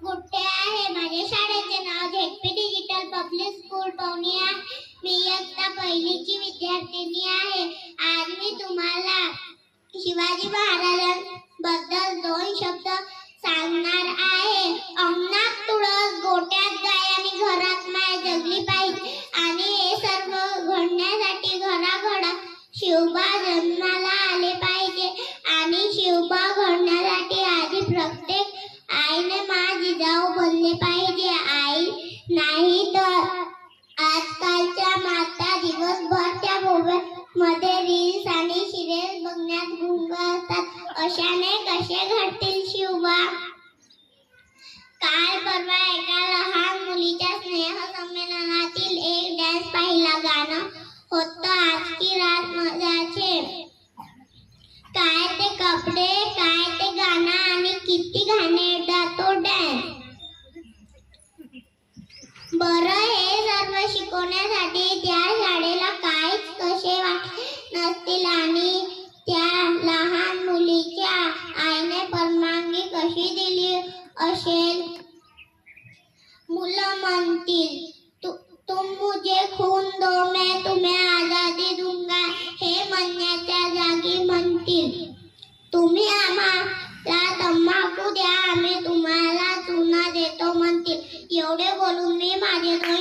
गुट्टे आहे. माझ्या शाळेचे नाव ZP digital public school Pauni आहे. मी इयत्ता पहिलीची विद्यार्थिनी आहे. आज मी तुम्हाला शिवाजी महाराजांबद्दल 2 शब्द सांगणार आहे. अंगणात तुळस, गोट्यात गाय आणि घरात माय जगली पाहिजे. आणि हे सर्व घडण्यासाठी घराघरात शिवबा जन्माला आले पाहिजे. आणि शिवबा घडण्यासाठी आधी प्रत्येक आईने मा जिजाऊ बनले पाहिजे. आई नाही तर आजकालच्या माता दिवसभर त्या मोबाईलमध्ये रील्स आणि सिरियल बघण्यात गुंग असतात. अशाने कसे घडतील शिवबा? काल परवा एका लहान मुलीच्या स्नेहसंमेलनातील एक डान्स पाहिला. गाणं होतं आज की रात मजाचे. काय ते कपडे, काय ते गाणं आणि किती घाणेरडा तो डान्स. बरं, हे सर्व शिकवण्यासाठी त्या शाळेला काहीच कसे वाटले नसतील आणि त्या लहान मुलीच्या आईने परवानगी कशी दिली असेल? मुलं म्हणतील, तुम मुझे खून दो मैं तुम्हें आजादी दूंगा. हे म्हणण्याच्या जागी म्हणतील, तुम्ही आम्हाला तंबाखू द्या, आम्ही तुम्हाला चुना देतो म्हणतील. एवढे बोलून मी माझे 2